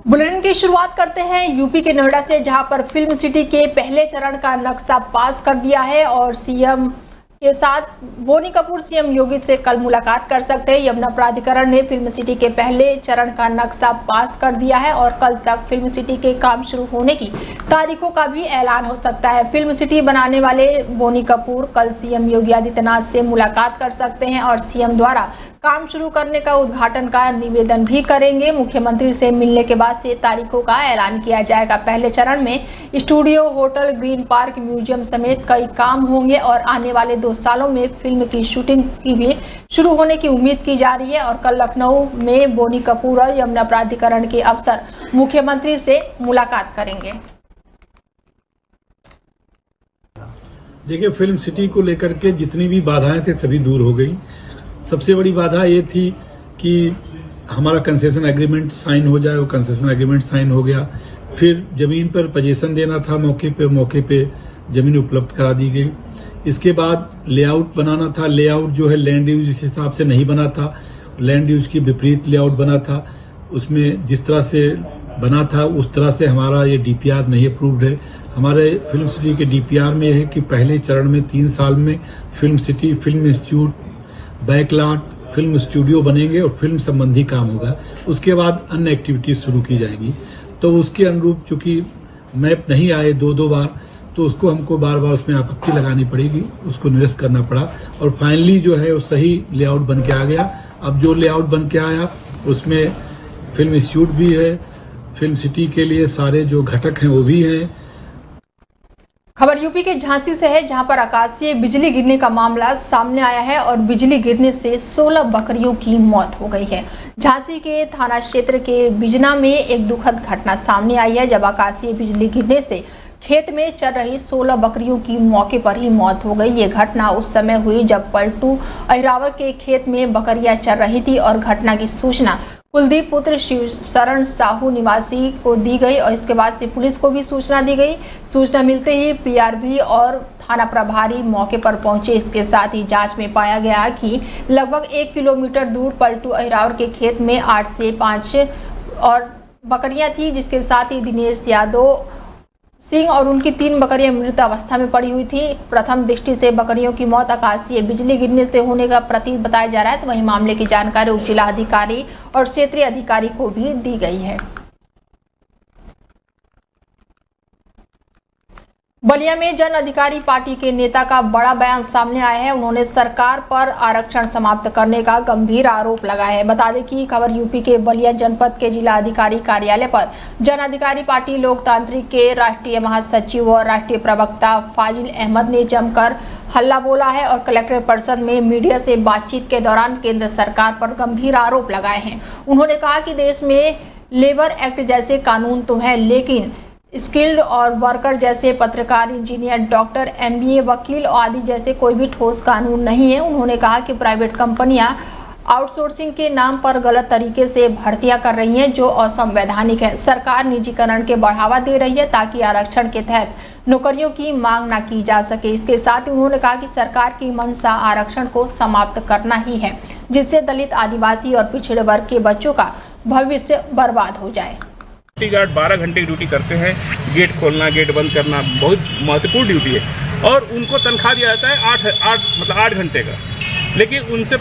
Bulletin की शुरुआत करते हैं यूपी के नोएडा से, जहां पर फिल्म सिटी के पहले चरण का नक्शा पास कर दिया है और सीएम के साथ बोनी कपूर सीएम योगी से कल मुलाकात कर सकते हैं। यमुना प्राधिकरण ने फिल्म सिटी के पहले चरण का नक्शा पास कर दिया है और कल तक फिल्म सिटी के काम शुरू होने की तारीखों का भी ऐलान हो सकता है। फिल्म सिटी बनाने वाले बोनी कपूर कल सीएम योगी आदित्यनाथ से मुलाकात कर सकते हैं और सीएम द्वारा काम शुरू करने का उद्घाटन का निवेदन भी करेंगे। मुख्यमंत्री से मिलने के बाद से तारीखों का ऐलान किया जाएगा। पहले चरण में studio, hotel, green park, museum समेत कई काम होंगे और आने वाले 2 सालों में फिल्म की शूटिंग की भी शुरू होने की उम्मीद की जा रही है। और कल लखनऊ में बोनी कपूर और यमुना प्राधिकरण के अफसर मुख्यमंत्री से मुलाकात करेंगे। देखिए, फिल्म सिटी को लेकर के जितनी भी बाधाएं थे सभी दूर हो गई। सबसे बड़ी बाधा ये थी कि हमारा कंसेशन एग्रीमेंट साइन हो जाए, वो कंसेशन एग्रीमेंट साइन हो गया। फिर जमीन पर पोजीशन देना था, मौके पे जमीन उपलब्ध करा दी गई। इसके बाद लेआउट बनाना था, लेआउट जो है लैंड यूज के हिसाब से नहीं बना था, लैंड यूज की विपरीत लेआउट बना था। उसमें जिस तरह से बना था उस तरह से हमारा ये डीपीआर नहीं अप्रूव्ड है। हमारे फिल्म सिटी के डीपीआर में है कि पहले चरण में 3 साल में film city, film institute, backlot, film studio बनेंगे और फिल्म संबंधी काम होगा। उसके बाद अन्य एक्टिविटीज शुरू की जाएंगी। तो उसके अनुरूप चूंकि मैप नहीं आए 2 बार, तो उसको हमको बार बार उसमें आपत्ति लगानी पड़ेगी, उसको निरस्त करना पड़ा और फाइनली जो है वो सही लेआउट बन के आ गया। अब जो लेआउट बन के आया उसमें फिल्म इंस्टीट्यूट भी है, फिल्म सिटी के लिए सारे जो घटक हैं वो भी हैं। खबर यूपी के झांसी से है, जहां पर आकाशीय बिजली गिरने का मामला सामने आया है और बिजली गिरने से 16 बकरियों की मौत हो गई है। झांसी के थाना क्षेत्र के बिजना में एक दुखद घटना सामने आई है, जब आकाशीय बिजली गिरने से खेत में चल रही 16 बकरियों की मौके पर ही मौत हो गई। ये घटना उस समय हुई जब पलटू अहिरावल के खेत में बकरियां चल रही थी और घटना की सूचना कुलदीप पुत्र शिव शरण साहू निवासी को दी गई और इसके बाद से पुलिस को भी सूचना दी गई। सूचना मिलते ही पीआरबी और थाना प्रभारी मौके पर पहुंचे। इसके साथ ही जांच में पाया गया कि लगभग 1 किलोमीटर दूर पलटू अहिरावल के खेत में 8 से 5 और बकरियां थी, जिसके साथ ही दिनेश यादव सिंह और उनकी 3 बकरियां मृत अवस्था में पड़ी हुई थी। प्रथम दृष्टि से बकरियों की मौत आकाशीय बिजली गिरने से होने का प्रतीत बताया जा रहा है। तो वहीं मामले की जानकारी उप जिला अधिकारी और क्षेत्रीय अधिकारी को भी दी गई है। बलिया में जन अधिकारी पार्टी के नेता का बड़ा बयान सामने आया है। उन्होंने सरकार पर आरक्षण समाप्त करने का गंभीर आरोप लगाया है। बता दें कि खबर यूपी के बलिया जनपद के जिला अधिकारी कार्यालय पर जन अधिकारी पार्टी लोकतांत्रिक के राष्ट्रीय महासचिव और राष्ट्रीय प्रवक्ता फाजिल अहमद ने जमकर हल्ला बोला है और कलेक्टर परिषद में मीडिया से बातचीत के दौरान केंद्र सरकार पर गंभीर आरोप लगाए हैं। उन्होंने कहा कि देश में लेबर एक्ट जैसे कानून तो है, लेकिन स्किल्ड और वर्कर जैसे पत्रकार, इंजीनियर, डॉक्टर, एमबीए, वकील आदि जैसे कोई भी ठोस कानून नहीं है। उन्होंने कहा कि प्राइवेट कंपनियां आउटसोर्सिंग के नाम पर गलत तरीके से भर्तियां कर रही हैं, जो असंवैधानिक है। सरकार निजीकरण के बढ़ावा दे रही है ताकि आरक्षण के तहत नौकरियों की मांग न की जा सके। इसके साथ ही उन्होंने कहा कि सरकार की मंशा आरक्षण को समाप्त करना ही है, जिससे दलित, आदिवासी और पिछड़े वर्ग के बच्चों का भविष्य बर्बाद हो जाए। सिक्योरिटी गार्ड 12 घंटे की ड्यूटी करते हैं। गेट खोलना, गेट बंद करना बहुत महत्वपूर्ण ड्यूटी है और उनको तनख्वाह दिया जाता है 8 घंटे का, लेकिन उनसे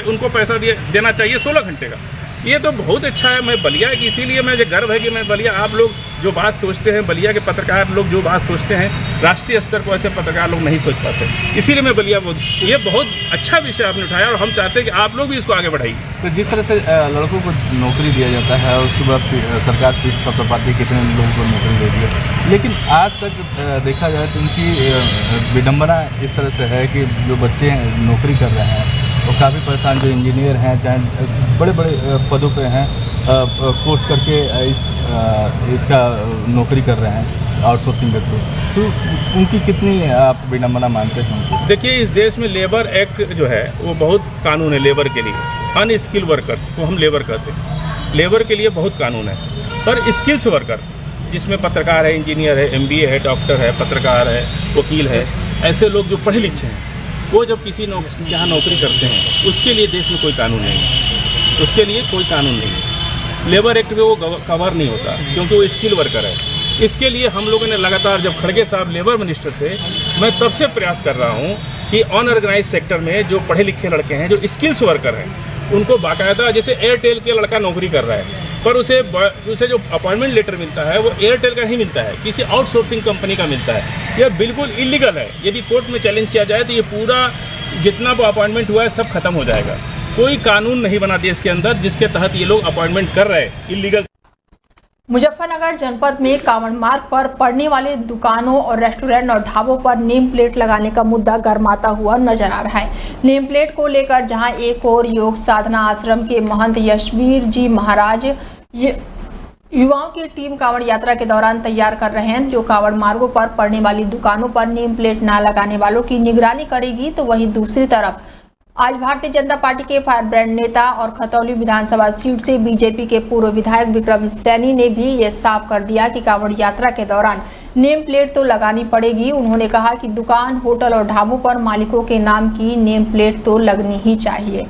उनको पैसा देना चाहिए 16 घंटे का। ये तो बहुत अच्छा है। मैं बलिया की, इसीलिए मुझे गर्व है कि मैं बलिया, आप लोग जो बात सोचते हैं, बलिया के पत्रकार लोग जो बात सोचते हैं, राष्ट्रीय स्तर पर ऐसे पत्रकार लोग नहीं सोच पाते। इसीलिए मैं बलिया ये बहुत अच्छा विषय आपने उठाया और हम चाहते हैं कि आप लोग भी इसको आगे बढ़ाइए। तो जिस तरह से लड़कों को नौकरी दिया जाता है, उसके बाद सरकार पीठ पर तपाती कितने लोगों को नौकरी दे दी है, लेकिन आज तक देखा जाए तो उनकी विडम्बना इस तरह से है कि जो बच्चे नौकरी कर रहे हैं वो काफ़ी परेशान, जो इंजीनियर हैं, चाहे बड़े बड़े पदों पे हैं, कोर्स करके इसका नौकरी कर रहे हैं आउटसोर्सिंग के थ्रू, तो उनकी कितनी आप विडम्बना मानते हैं? देखिए, इस देश में लेबर एक्ट जो है वो बहुत कानून है लेबर के लिए। अनस्किल वर्कर्स को हम लेबर कहते हैं, लेबर के लिए बहुत कानून है। पर स्किल्स वर्कर जिसमें पत्रकार है, इंजीनियर है, एमबीए है, डॉक्टर है, पत्रकार है, वकील है, ऐसे लोग जो पढ़े लिखे हैं, वो जब किसी जहाँ नौकरी करते हैं, उसके लिए देश में कोई कानून नहीं है, उसके लिए कोई कानून नहीं है। लेबर एक्ट में वो कवर नहीं होता, क्योंकि वो स्किल वर्कर है। इसके लिए हम लोगों ने लगातार, जब खड़गे साहब लेबर मिनिस्टर थे, मैं तब से प्रयास कर रहा हूँ कि अनऑर्गेनाइज सेक्टर में जो पढ़े लिखे लड़के हैं, जो स्किल्स वर्कर हैं, उनको बाकायदा, जैसे एयरटेल के लड़का नौकरी कर रहा है पर उसे जो अपॉइंटमेंट लेटर मिलता है वो एयरटेल का नहीं मिलता है, किसी आउटसोर्सिंग कंपनी का मिलता है। यह बिल्कुल इलीगल है। यदि कोर्ट में चैलेंज किया जाए तो ये पूरा जितना वो अपॉइंटमेंट हुआ है सब खत्म हो जाएगा। कोई कानून नहीं बना देश के अंदर जिसके तहत ये लोग अपॉइंटमेंट कर रहे हैं इलीगल। मुजफ्फरनगर जनपद में कांवड़ मार्ग पर पड़ने वाले दुकानों और रेस्टोरेंट और ढाबों पर नेम प्लेट लगाने का मुद्दा गर्माता हुआ नजर आ रहा है। नेम प्लेट को लेकर जहां एक और योग साधना आश्रम के महंत यशवीर जी महाराज युवाओं की टीम कांवड़ यात्रा के दौरान तैयार कर रहे हैं, जो कांवड़ मार्गों पर पड़ने वाली दुकानों पर नेम प्लेट न लगाने वालों की निगरानी करेगी, तो वहीं दूसरी तरफ आज भारतीय जनता पार्टी के फायर ब्रांड नेता और खतौली विधानसभा सीट से बीजेपी के पूर्व विधायक विक्रम सैनी ने भी ये साफ कर दिया कि कांवड़ यात्रा के दौरान नेम प्लेट तो लगानी पड़ेगी। उन्होंने कहा कि दुकान, होटल और ढाबों पर मालिकों के नाम की नेम प्लेट तो लगनी ही चाहिए।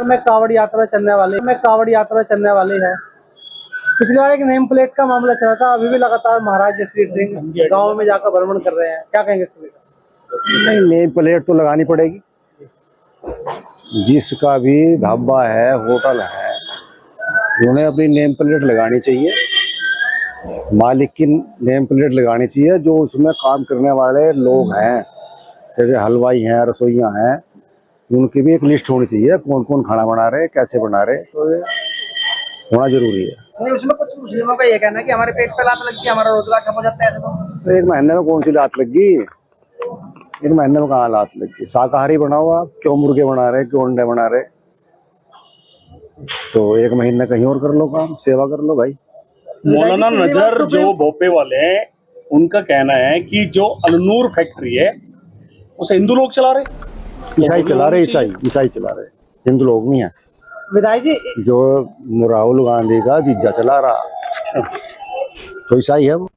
में कांवड़ यात्रा चलने वाली है। पिछली बार एक नेम प्लेट का मामला चला था, अभी भी लगातार महाराज सिंह गाँव में जाकर भ्रमण कर रहे हैं, क्या कहेंगे इसके? नहीं, नेम प्लेट तो लगानी पड़ेगी। जिसका भी ढाबा है, होटल है, उन्हें अपनी नेम प्लेट लगानी चाहिए। मालिक की नेम प्लेट लगानी चाहिए। जो उसमें काम करने वाले लोग हैं, जैसे हलवाई हैं, रसोइयाँ हैं, उनकी भी एक लिस्ट होनी चाहिए, कौन कौन खाना बना रहे, कैसे बना रहे, तो ये होना जरूरी है। नहीं, उसमें कुछ मुस्लिमों का ये कहना है कि हमारे पेट पे लात लग गई, हमारा रोजगार ठप हो जाता है। तो एक महीने में कौन सी लात लग गई? एक महीने में कहाँ लात लग गई? शाकाहारी बनाओ आप, क्यों मुर्गे बना रहे, क्यों अंडे बना रहे? तो एक महीने कहीं और कर लो काम, सेवा कर लो भाई। मौलाना नजर जो भोपे वाले हैं, उनका कहना है कि जो अलनूर फैक्ट्री है उसे हिंदू लोग चला रहे, ईसाई चला रहे, ईसाई चला रहे, हिंदू लोग नहीं है। विधायक जी, जो राहुल गांधी का जीजा चला रहा तो ईसाई है वो।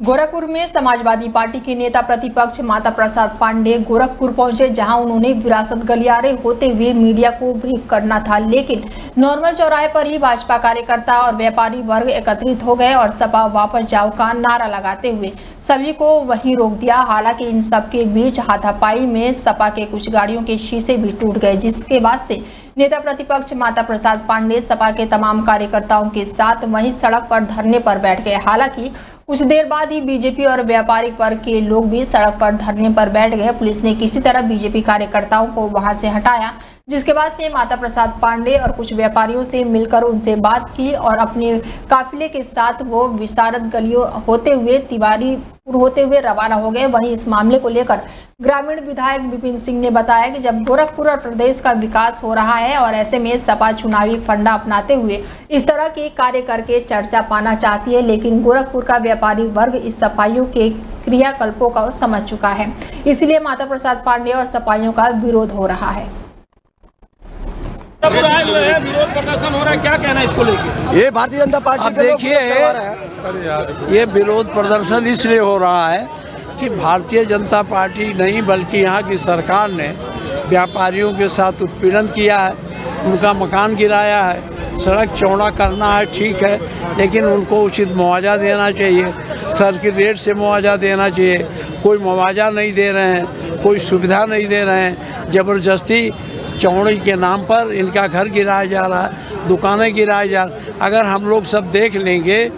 गोरखपुर में समाजवादी पार्टी के नेता प्रतिपक्ष माता प्रसाद पांडे गोरखपुर पहुंचे, जहां उन्होंने विरासत गलियारे होते हुए मीडिया को ब्रीफ करना था, लेकिन नॉर्मल चौराहे पर ही भाजपा कार्यकर्ता और व्यापारी वर्ग एकत्रित हो गए और सपा वापस जाओ का नारा लगाते हुए सभी को वहीं रोक दिया। हालांकि इन सबके बीच हाथापाई में सपा के कुछ गाड़ियों के शीशे भी टूट गए, जिसके बाद से नेता प्रतिपक्ष माता प्रसाद पांडे सपा के तमाम कार्यकर्ताओं के साथ वहीं सड़क पर धरने पर बैठ गए। हालांकि कुछ देर बाद ही बीजेपी और व्यापारिक वर्ग के लोग भी सड़क पर धरने पर बैठ गए। पुलिस ने किसी तरह बीजेपी कार्यकर्ताओं को वहां से हटाया, जिसके बाद से माता प्रसाद पांडे और कुछ व्यापारियों से मिलकर उनसे बात की और अपने काफिले के साथ वो विशारद गलियों होते हुए तिवारीपुर होते हुए रवाना हो गए। वहीं इस मामले को लेकर ग्रामीण विधायक विपिन सिंह ने बताया कि जब गोरखपुर और प्रदेश का विकास हो रहा है और ऐसे में सपा चुनावी फंडा अपनाते हुए इस तरह के कार्य करके चर्चा पाना चाहती है, लेकिन गोरखपुर का व्यापारी वर्ग इस सपाइयों के क्रियाकल्पों का समझ चुका है, इसलिए माता प्रसाद पांडे और सपाइयों का विरोध हो रहा है। विरोध प्रदर्शन हो रहा है, क्या कहना है इसको लेकर? ये भारतीय जनता पार्टी देखिए, ये विरोध प्रदर्शन इसलिए हो रहा है कि भारतीय जनता पार्टी नहीं बल्कि यहाँ की सरकार ने व्यापारियों के साथ उत्पीड़न किया है, उनका मकान गिराया है, सड़क चौड़ा करना है ठीक है, लेकिन उनको उचित मुआवजा देना चाहिए, सर्किट रेट से मुआवजा देना चाहिए। कोई मुआवजा नहीं दे रहे हैं, कोई सुविधा नहीं दे रहे हैं, ज़बरदस्ती चौड़ी के नाम पर इनका घर गिराया जा रहा है, दुकानें गिराई जा रही। अगर हम लोग सब देख लेंगे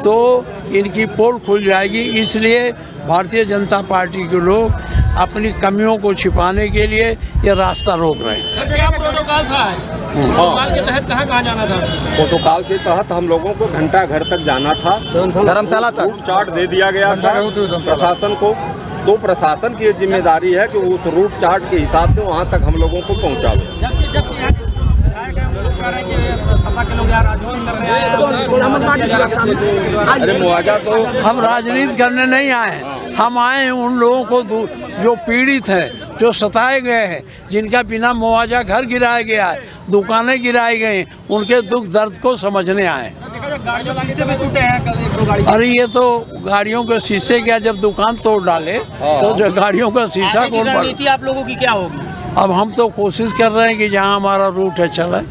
तो इनकी पोल खुल जाएगी। इसलिए भारतीय जनता पार्टी के लोग अपनी कमियों को छिपाने के लिए ये रास्ता रोक रहे हैं। सर, क्या प्रोटोकॉल था? प्रोटोकॉल के तहत कहाँ जाना था? प्रोटोकॉल के तहत हम लोगों को घंटा घर तक जाना था, धर्मशाला तक रूट चार्ट दे दिया गया था प्रशासन को। तो प्रशासन की जिम्मेदारी है कि उस रूट चार्ट के हिसाब से वहाँ तक हम लोगों को पहुँचा दे। अरे मुआवजा तो हम राजनीति करने नहीं आए, हम आए हैं उन लोगों को जो पीड़ित हैं, जो सताए गए हैं, जिनका बिना मुआवजा घर गिराया गया है, दुकानें गिराई गई, उनके दुख दर्द को समझने आए। अरे ये तो गाड़ियों के शीशे क्या, जब दुकान तोड़ डाले तो जो गाड़ियों का शीशा कौन पड़ा? आप लोगों की क्या होगी? अब हम तो कोशिश कर रहे हैं कि जहाँ हमारा रूट है चले।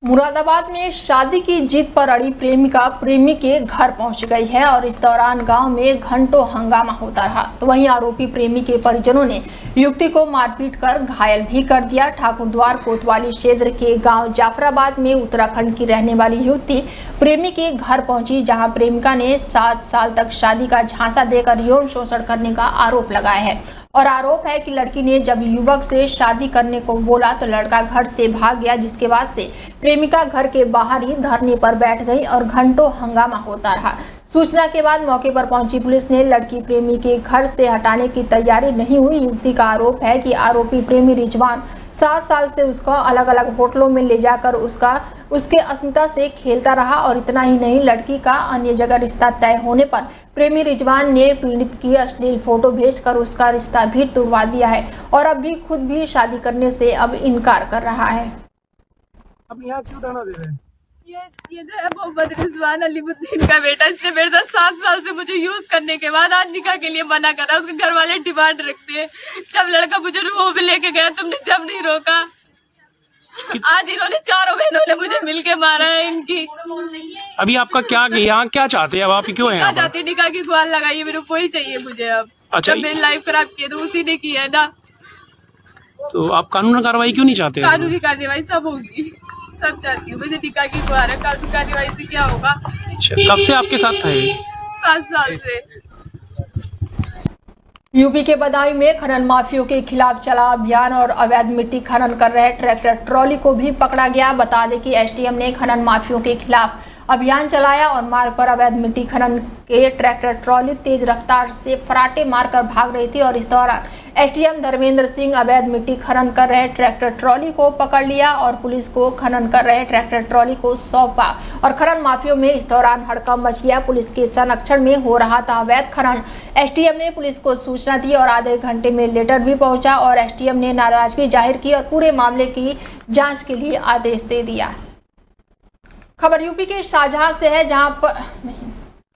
मुरादाबाद में शादी की जिद पर अड़ी प्रेमिका प्रेमी के घर पहुंच गई है और इस दौरान गांव में घंटों हंगामा होता रहा। तो वहीं आरोपी प्रेमी के परिजनों ने युवती को मारपीट कर घायल भी कर दिया। ठाकुरद्वार कोतवाली क्षेत्र के गांव जाफराबाद में उत्तराखंड की रहने वाली युवती प्रेमी के घर पहुंची, जहां प्रेमिका ने 7 साल तक शादी का झांसा देकर यौन शोषण करने का आरोप लगाया है। और आरोप है कि लड़की ने जब युवक से शादी करने को बोला तो लड़का घर से भाग गया, जिसके बाद से प्रेमिका घर के बाहर ही धरने पर बैठ गई और घंटों हंगामा होता रहा। सूचना के बाद मौके पर पहुंची पुलिस ने लड़की प्रेमी के घर से हटाने की तैयारी नहीं हुई। युवती का आरोप है कि आरोपी प्रेमी रिजवान 7 साल से उसको अलग अलग होटलों में ले जाकर उसके अस्मिता से खेलता रहा और इतना ही नहीं, लड़की का अन्य जगह रिश्ता तय होने पर प्रेमी रिजवान ने पीड़ित की अश्लील फोटो भेजकर उसका रिश्ता भी तुड़वा दिया है और अब भी खुद भी शादी करने से अब इनकार कर रहा है। अब यहाँ क्यों धरना दे रहे हैं? ये जो है मोहम्मद रिजवान अलीमुद्दीन का बेटा, इसने मेरे साथ 7 साल से मुझे यूज करने के बाद आज निकाह के लिए मना करा। उसके घर वाले डिमांड रखते हैं। जब लड़का मुझे रूह में लेके गया तुमने जब नहीं रोका। आज इन्होंने 4 बहनों ने मुझे मिलके मारा है इनकी। अभी आपका क्या यहाँ क्या चाहते हैं? अब आप क्यों हैं? चाहते हैं निकाह की गुहार लगाइए, मेरे को ही चाहिए मुझे। अब अच्छा, मेरी लाइफ खराब की तो उसी ने की है ना। तो आप कानूनी कार्रवाई क्यों नहीं चाहते? कानूनी कार्रवाई सब होगी, सब चाहती हूँ। मुझे निकाह की गुहार है, कानूनी कार्रवाई से क्या होगा? अच्छा, कब से आपके साथ है? 7 साल से। यूपी के बदायूं में खनन माफियों के खिलाफ चला अभियान और अवैध मिट्टी खनन कर रहे ट्रैक्टर ट्रॉली को भी पकड़ा गया। बता दें कि एसडीएम ने खनन माफियों के खिलाफ अभियान चलाया और मार्ग पर अवैध मिट्टी खनन के ट्रैक्टर ट्रॉली तेज रफ्तार से फराटे मारकर भाग रही थी और इस दौरान एसडीएम धर्मेंद्र सिंह अवैध मिट्टी खनन कर रहे ट्रैक्टर ट्रॉली को पकड़ लिया और पुलिस को खनन कर रहे ट्रैक्टर ट्रॉली को सौंपा और खनन माफियों में इस दौरान हड़कंप मच गया। पुलिस के संरक्षण में हो रहा था अवैध खनन। एसडीएम ने पुलिस को सूचना दी और आधे घंटे में लेटर भी पहुंचा और एसडीएम ने नाराजगी जाहिर की और पूरे मामले की जाँच के लिए आदेश दे दिया। खबर यूपी के शाहजहां से है,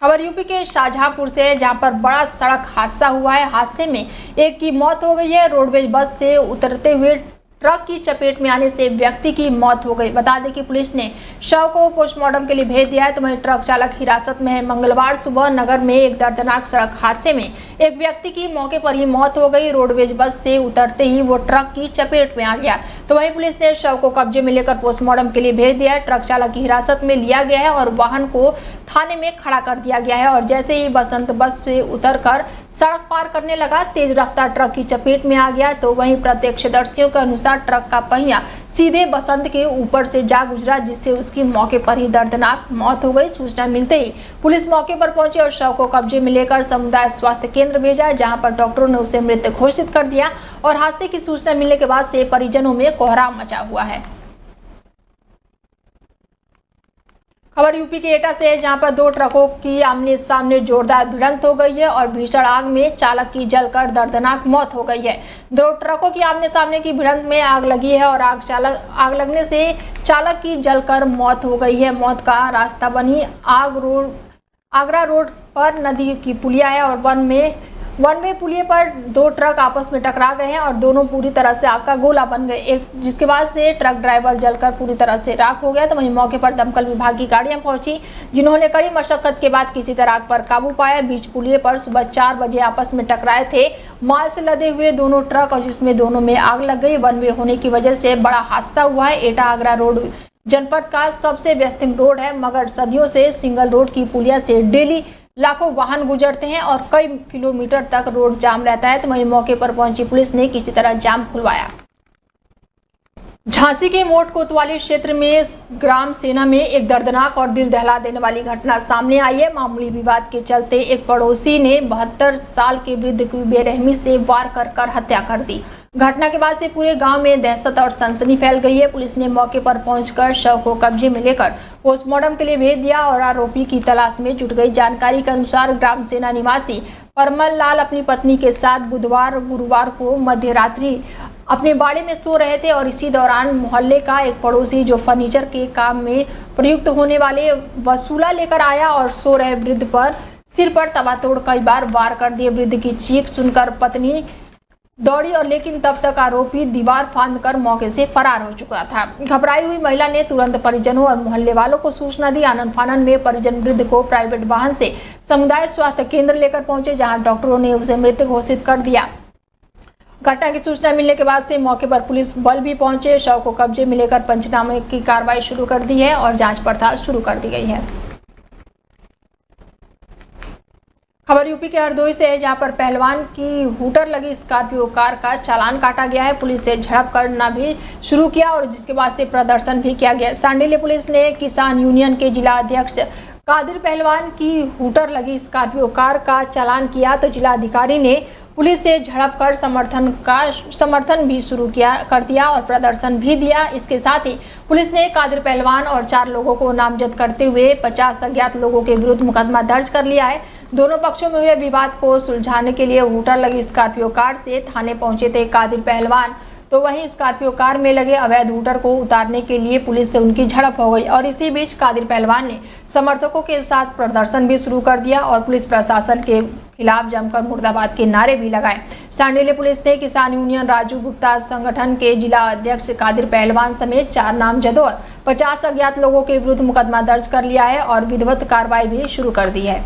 खबर यूपी के शाहजहांपुर से है, जहां पर बड़ा सड़क हादसा हुआ है। हादसे में एक की मौत हो गई है। रोडवेज बस से उतरते हुए ट्रक की चपेट में आने से व्यक्ति की मौत हो गई। बता दें कि पुलिस ने शव को पोस्टमार्टम के लिए भेज दिया है। तो वहीं ट्रक चालक हिरासत में है। मंगलवार सुबह नगर में एक दर्दनाक सड़क हादसे में एक व्यक्ति की मौके पर ही मौत हो गई। रोडवेज बस से उतरते ही वो ट्रक की चपेट में आ गया। तो वहीं पुलिस ने शव को कब्जे में लेकर पोस्टमार्टम के लिए भेज दिया है। ट्रक चालक की हिरासत में लिया गया है और वाहन को थाने में खड़ा कर दिया गया है और जैसे ही बसंत बस से उतरकर सड़क पार करने लगा, तेज रफ्तार ट्रक की चपेट में आ गया। तो वहीं प्रत्यक्षदर्शियों के अनुसार ट्रक का पहिया सीधे बसंत के ऊपर से जा गुजरा, जिससे उसकी मौके पर ही दर्दनाक मौत हो गई। सूचना मिलते ही पुलिस मौके पर पहुंची और शव को कब्जे में लेकर समुदाय स्वास्थ्य केंद्र भेजा, जहां पर डॉक्टरों ने उसे मृत घोषित कर दिया और हादसे की सूचना मिलने के बाद से परिजनों में कोहराम मचा हुआ है। खबर यूपी के एटा से है, जहां पर 2 ट्रकों की आमने सामने जोरदार भिड़ंत हो गई है और भीषण आग में चालक की जलकर दर्दनाक मौत हो गई है। 2 ट्रकों की आमने सामने की भिड़ंत में आग लगी है और आग लगने से चालक की जलकर मौत हो गई है। मौत का रास्ता बनी आगरा रोड पर नदी की पुलिया है और वन वे पुलिये पर 2 ट्रक आपस में टकरा गए हैं और दोनों पूरी तरह से आग का गोला बन गए, जिसके बाद से ट्रक ड्राइवर जलकर पूरी तरह से राख हो गया। तो वहीं मौके पर दमकल विभाग की गाड़ियां पहुंची, जिन्होंने कड़ी मशक्कत के बाद किसी तरह आग पर काबू पाया। बीच पुलिये पर सुबह 4 बजे आपस में टकराए थे माल से लदे हुए दोनों ट्रक और जिसमें दोनों में आग लग गई। वन वे होने की वजह से बड़ा हादसा हुआ है। एटा आगरा रोड जनपद का सबसे व्यस्त रोड है, मगर सदियों से सिंगल रोड की पुलिया से डेली लाखों वाहन गुजरते हैं और कई किलोमीटर तक रोड जाम रहता है। तो वहीं मौके पर पहुंची पुलिस ने किसी तरह जाम खुलवाया। झांसी के मोट कोतवाली क्षेत्र में ग्राम सेना में एक दर्दनाक और दिल दहला देने वाली घटना सामने आई है। मामूली विवाद के चलते एक पड़ोसी ने 72 साल के वृद्ध की बेरहमी से वार कर हत्या कर दी। घटना के बाद से पूरे गांव में दहशत और सनसनी फैल गई है। पुलिस ने मौके पर पहुंचकर शव को कब्जे में लेकर पोस्टमार्टम के लिए भेज दिया और आरोपी की तलाश में जुट गई। जानकारी के अनुसार ग्राम सेना निवासी परमल लाल अपनी पत्नी के साथ गुरुवार को मध्यरात्रि अपने बाड़े में सो रहे थे और इसी दौरान मोहल्ले का एक पड़ोसी जो फर्नीचर के काम में प्रयुक्त होने वाले वसूला लेकर आया और सो रहे वृद्ध पर सिर पर तबातोड़ कई बार वार कर दिए। वृद्ध की चीख सुनकर पत्नी दौड़ी और लेकिन तब तक आरोपी दीवार फांदकर मौके से फरार हो चुका था। घबराई हुई महिला ने तुरंत परिजनों और मोहल्ले वालों को सूचना दी। आनन फानन में परिजन वृद्ध को प्राइवेट वाहन से समुदाय स्वास्थ्य केंद्र लेकर पहुंचे, जहां डॉक्टरों ने उसे मृत घोषित कर दिया। घटना की सूचना मिलने के बाद से मौके पर पुलिस बल भी पहुंचे। शव को कब्जे में लेकर पंचनामे की कार्रवाई शुरू कर दी है और जांच पड़ताल शुरू कर दी गई है। खबर यूपी के हरदोई से है, जहां पर पहलवान की हूटर लगी स्कॉर्पियो कार का चालान काटा गया है। पुलिस से झड़प करना भी शुरू किया और जिसके बाद से प्रदर्शन भी किया गया। सांडिल्य पुलिस ने किसान यूनियन के जिला अध्यक्ष कादिर पहलवान की हूटर लगी स्कॉर्पियो कार का चालान किया तो जिला अधिकारी ने पुलिस से झड़प कर समर्थन भी शुरू कर दिया और प्रदर्शन भी दिया। इसके साथ ही पुलिस ने कादिर पहलवान और 4 लोगों को नामजद करते हुए 50 अज्ञात लोगों के विरुद्ध मुकदमा दर्ज कर लिया है। दोनों पक्षों में हुए विवाद को सुलझाने के लिए हूटर लगी स्कॉर्पियो कार से थाने पहुंचे थे कादिर पहलवान, तो वहीं स्कॉर्पियो कार में लगे अवैध हूटर को उतारने के लिए पुलिस से उनकी झड़प हो गई और इसी बीच कादिर पहलवान ने समर्थकों के साथ प्रदर्शन भी शुरू कर दिया और पुलिस प्रशासन के खिलाफ जमकर मुर्दाबाद के नारे भी लगाए। सांडिल्य पुलिस ने किसान यूनियन राजू गुप्ता संगठन के जिला अध्यक्ष कादिर पहलवान समेत 4 नामजदों और 50 अज्ञात लोगों के विरुद्ध मुकदमा दर्ज कर लिया है और विधिवत कार्रवाई भी शुरू कर दी है।